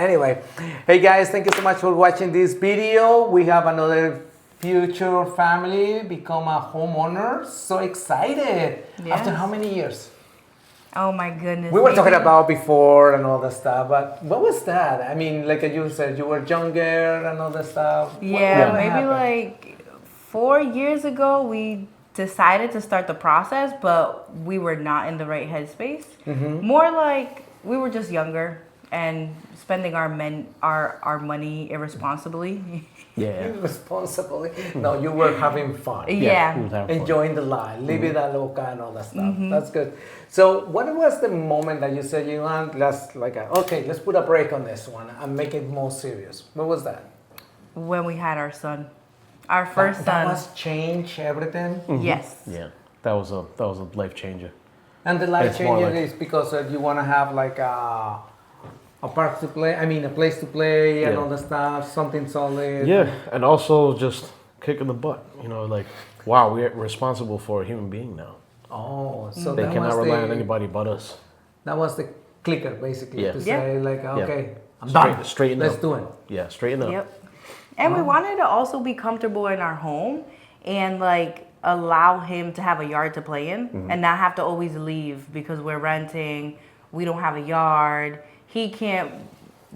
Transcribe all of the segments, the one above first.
Anyway, hey guys, thank you so much for watching this video. We have another future family become a homeowner. So excited. Yes. After how many years? Oh my goodness. We were talking about before and all that stuff, but what was that? I mean, like you said, you were younger and all that stuff. Yeah, What maybe happened? like 4 years ago, we decided to start the process, but we were not in the right headspace. More like we were just younger and spending our money irresponsibly. Yeah. Irresponsibly. No, you were having fun. Yeah. we was having fun. Enjoying the life, living that loca and all that stuff. That's good. So, what was the moment that you said, you want, let's put a break on this one and make it more serious? What was that? When we had our son, our first That son. was change everything. Yes. Yeah. That was a life changer. And the life It's more changer like- is because you want to have like a park to play. I mean, a place to play and Yeah. all the stuff, something solid. Yeah, and also just kicking the butt. Like, wow, we're responsible for a human being now. Oh, so They that cannot was rely on the, anybody but us. that was the clicker basically Yeah. to Yeah. say like, okay, I'm Straight- done. straighten Let's up. do it. Yeah, straighten up. Yep. And we wanted to also be comfortable in our home and like allow him to have a yard to play in and not have to always leave because we're renting. We don't have a yard. He can't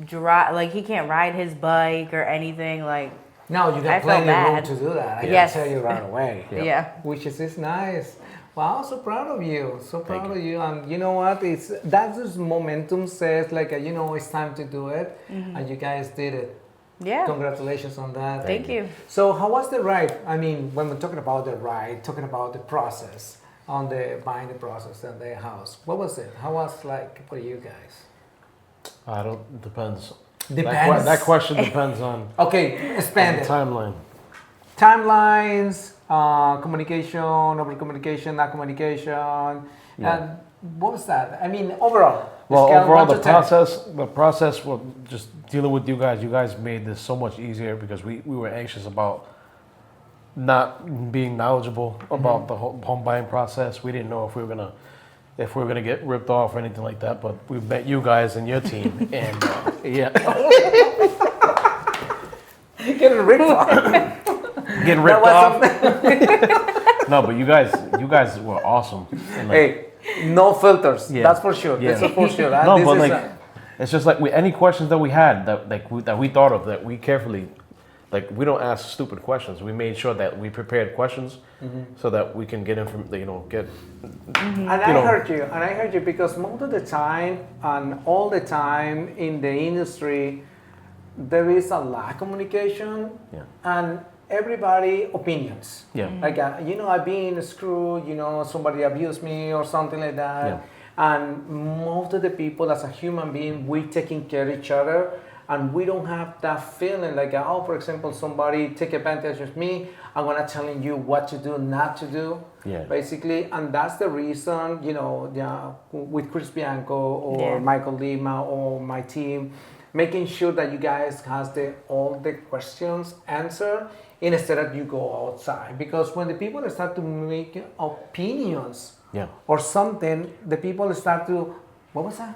drive, like he can't ride his bike or anything. Like, Now you I got felt plenty of room bad. to do that. I Yes. can tell you right away. yeah. Which is nice. Wow, so proud of you. So proud Thank of you. And you know what? It's that's this momentum says like it's time to do it, and you guys did it. Yeah. Congratulations on that. Thank you. So how was the ride? I mean, when we're talking about the ride, talking about the process on the buying the process and the house, what was it? How was like for you guys? I don't. Depends. Depends. That question depends on Okay, expand the it. timeline. Timelines, communication, over communication, not communication, and what was that? I mean, overall. Well, scale overall, 1 to the 10. process was just dealing with you guys. You guys made this so much easier because we were anxious about not being knowledgeable about the whole home buying process. We didn't know if we were gonna get ripped off or anything like that. But we met you guys and your team, and yeah, Getting ripped off. getting ripped off. No, but you guys were awesome. And like, Hey, no filters. Yeah. That's for sure. Yeah. That's for sure. no, This but is like, a- it's just like any questions that we had that we thought of that we carefully, like we don't ask stupid questions. We made sure that we prepared questions so that we can get get. And you know- I heard you because most of the time and all the time in the industry, there is a lack of communication Yeah. and everybody opinions. Yeah. Like, I've been screwed, somebody abused me or something like that. Yeah. And most of the people as a human being, we taking care of each other and we don't have that feeling like, for example, somebody take advantage of me, I'm gonna telling you what to do, not to do, Yeah. basically. And that's the reason, with Chris Bianco or Yeah. Michael Lima or my team, making sure that you guys has all the questions answered instead of you go outside. Because when the people start to make opinions Yeah. or something, the people start to, what was that?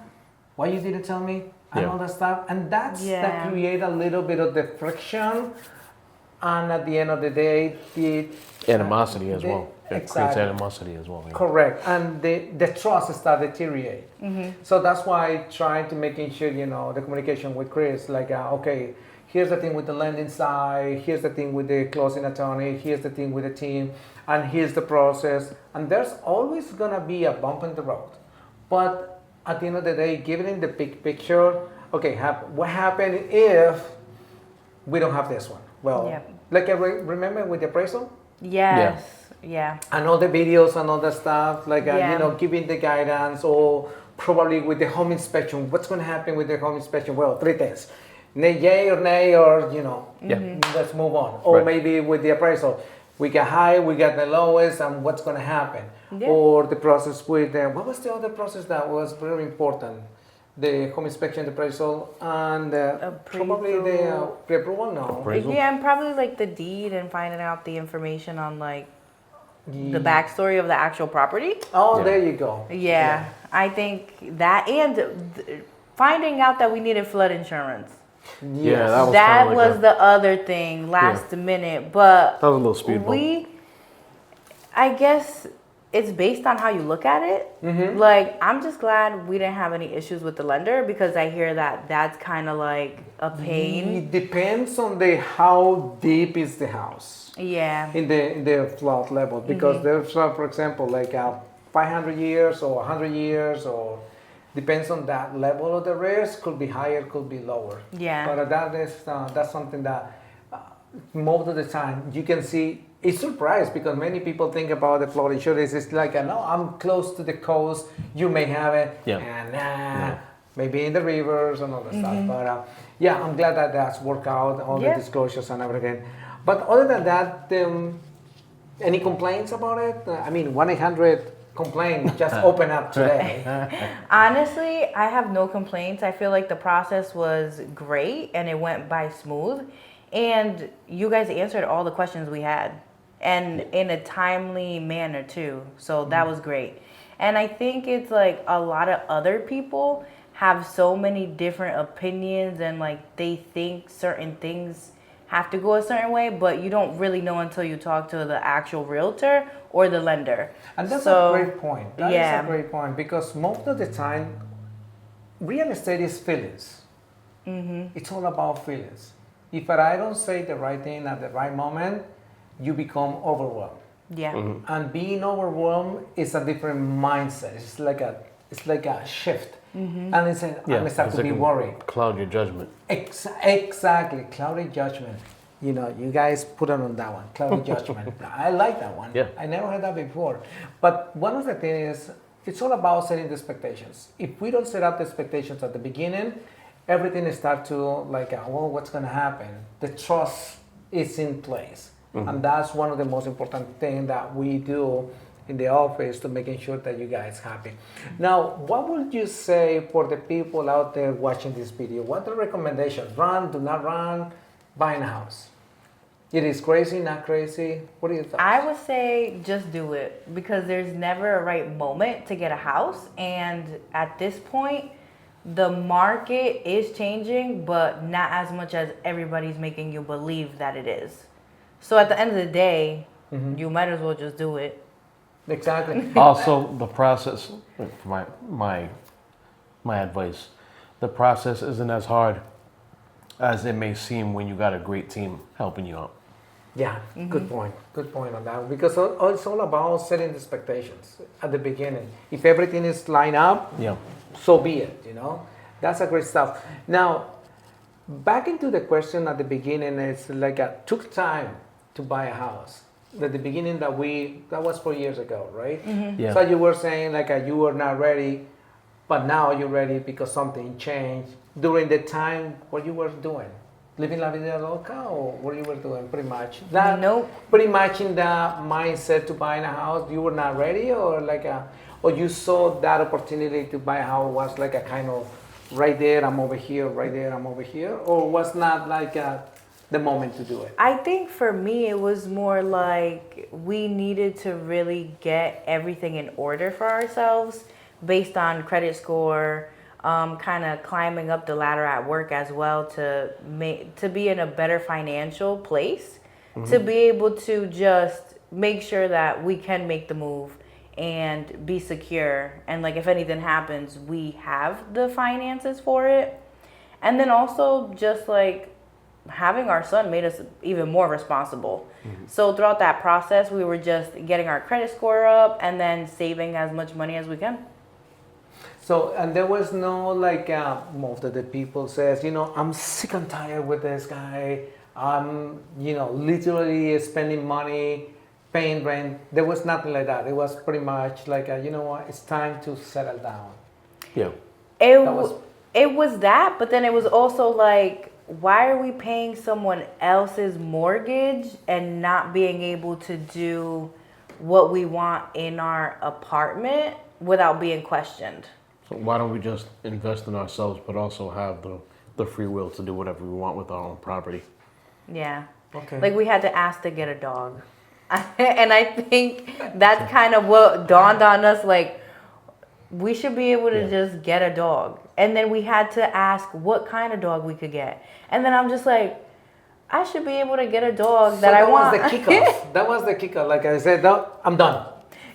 Why you didn't tell me? And Yeah. all that stuff. And that Yeah. create a little bit of the friction. And at the end of the day, the Animosity as well. It creates Exactly. animosity as well. Yeah. Correct, and the trust start deteriorate. So that's why trying to making sure the communication with Chris, like okay, here's the thing with the lending side, here's the thing with the closing attorney, here's the thing with the team, and here's the process. And there's always gonna be a bump in the road, but at the end of the day, giving in the big picture, okay, what happened if we don't have this one? Well, Yep. like remember with the appraisal? Yes. Yeah. And all the videos and all that stuff, like Yeah. giving the guidance, or probably with the home inspection. What's going to happen with the home inspection? Well, three things: yay or nay, or let's move on. Or Right. maybe with the appraisal, we got high, we got the lowest, and what's going to happen? Yeah. Or the process with what was the other process that was very important? The home inspection, the appraisal, and probably the pre-approval. No, Appraisal? Yeah, and probably like the deed and finding out the information on like the backstory of the actual property. Oh, Yeah. there you go. Yeah, I think that and finding out that we needed flood insurance. Yeah, that was That kinda like was a- the other thing last minute, but That was a little speed bump. I guess it's based on how you look at it. Like, I'm just glad we didn't have any issues with the lender because I hear that that's kind of like a pain. It depends on the how deep is the house Yeah. in the flood level, because there's for example like 500 years or 100 years, or depends on that level of the risk. Could be higher, could be lower. Yeah. But that's something that most of the time you can see. It's surprised because many people think about the flood insurance. It's like, no, I'm close to the coast. You may have it, Yeah. and maybe in the rivers and all that stuff. But yeah, I'm glad that that's worked out, all the disclosures and everything. But other than that, any complaints about it? I mean, 1-800-COMPLAIN just opened up today. Honestly, I have no complaints. I feel like the process was great and it went by smooth. And you guys answered all the questions we had, and in a timely manner too. So that was great. And I think it's like a lot of other people have so many different opinions, and like they think certain things have to go a certain way, but you don't really know until you talk to the actual realtor or the lender. And that's So, a great point. That is yeah. a great point, because most of the time, real estate is feelings. It's all about feelings. If I don't say the right thing at the right moment, you become overwhelmed. Yeah. And being overwhelmed is a different mindset. It's like a shift. And it's I'm gonna start because to it be can worried. Cloud your judgment. Exactly, cloudy judgment. You know, you guys put it on that one, cloudy judgment. I like that one. Yeah. I never heard that before. But one of the things is, it's all about setting the expectations. If we don't set up the expectations at the beginning, everything starts to like, well, what's going to happen? The trust is in place. And that's one of the most important things that we do in the office to making sure that you guys happy. Now, what would you say for the people out there watching this video? What are the recommendations? Run, do not run, buying a house? It is crazy, not crazy? What are your thoughts? I would say just do it, because there's never a right moment to get a house. And at this point, the market is changing, but not as much as everybody's making you believe that it is. So at the end of the day, you might as well just do it. Exactly. Also, the process, my advice, the process isn't as hard as it may seem when you got a great team helping you out. Yeah, good point. Good point on that. Because it's all about setting the expectations at the beginning. If everything is lined up, Yeah. so be it, you know. That's a great stuff. Now, back into the question at the beginning, it's like took time to buy a house. At the beginning that was 4 years ago, right? Yeah. So you were saying like you were not ready, but now you're ready because something changed. During the time, what you were doing? Living la vida loca, or what you were doing pretty much? Nope. Pretty much in the mindset to buying a house, you were not ready, or or you saw that opportunity to buy a house was like a kind of right there, I'm over here, right there, I'm over here, or was not like the moment to do it? I think for me, it was more like we needed to really get everything in order for ourselves based on credit score, kind of climbing up the ladder at work as well to be in a better financial place, to be able to just make sure that we can make the move and be secure. And like if anything happens, we have the finances for it. And then also just like having our son made us even more responsible. So throughout that process, we were just getting our credit score up and then saving as much money as we can. So, and there was no like, most of the people says, you know, I'm sick and tired with this guy. I'm, you know, literally spending money, paying rent. There was nothing like that. It was pretty much like, you know what, it's time to settle down. Yeah. It was that, but then it was also like, why are we paying someone else's mortgage and not being able to do what we want in our apartment without being questioned? So why don't we just invest in ourselves, but also have the free will to do whatever we want with our own property? Yeah. Okay. Like we had to ask to get a dog. And I think that's kind of what dawned on us. Like, we should be able to just get a dog. And then we had to ask what kind of dog we could get. And then I'm just like, I should be able to get a dog that I want. That was the kickoff. That was the kickoff. Like I said, I'm done.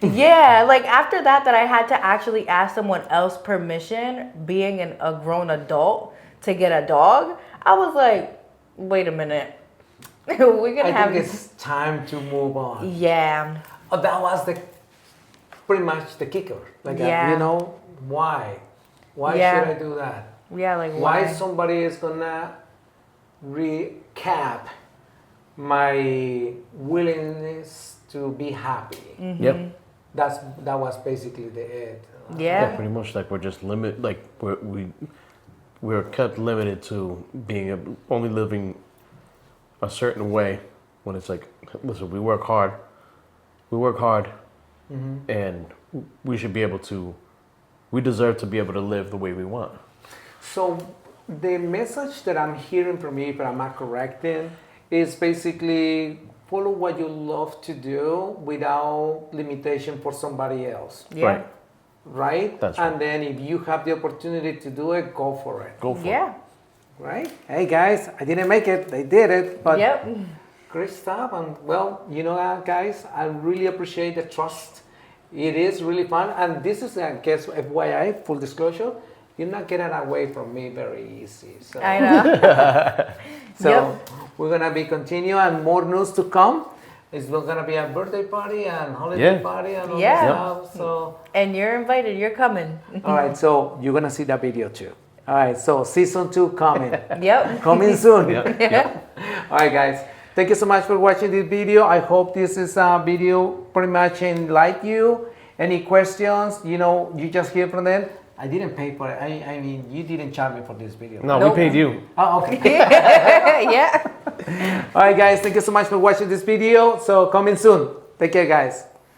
Yeah, like after that I had to actually ask someone else permission, being a grown adult, to get a dog. I was like, wait a minute. We're gonna I think it's time to move on. Yeah. Oh, that was pretty much the kicker. Like, you know, why? Why should I do that? Yeah, like why somebody is gonna recap my willingness to be happy? Mm-hmm. Yep. That was basically it. Yeah. Pretty much like we're just limited. Like we're kept limited to being only living a certain way. When it's like, listen, we work hard, and we should be able to. We deserve to be able to live the way we want. So the message that I'm hearing from you, if I'm not correct in, is basically follow what you love to do without limitation for somebody else. Yeah. Right? That's right. And then if you have the opportunity to do it, go for it. Go for Yeah. it. Right? Hey guys, I didn't make it. They did it. But Yep. great stuff. And well, you know what, guys, I really appreciate the trust. It is really fun. And this is, I guess, FYI, full disclosure, you're not getting away from me very easy. So, I know. so we're going to be continuing and more news to come. It's going to be a birthday party and holiday party and all that stuff. So, And you're invited. You're coming. all right. So you're going to see that video too. All right. So season 2 coming. Yep. Coming soon. Yep. All right, guys. Thank you so much for watching this video. I hope this is a video pretty much enlighten you. Any questions, you know, you just hear from them. I didn't pay for it. I mean, you didn't charge me for this video. No, Nope. we paid you. Oh, okay. Yeah. All right, guys. Thank you so much for watching this video. So coming soon. Take care, guys.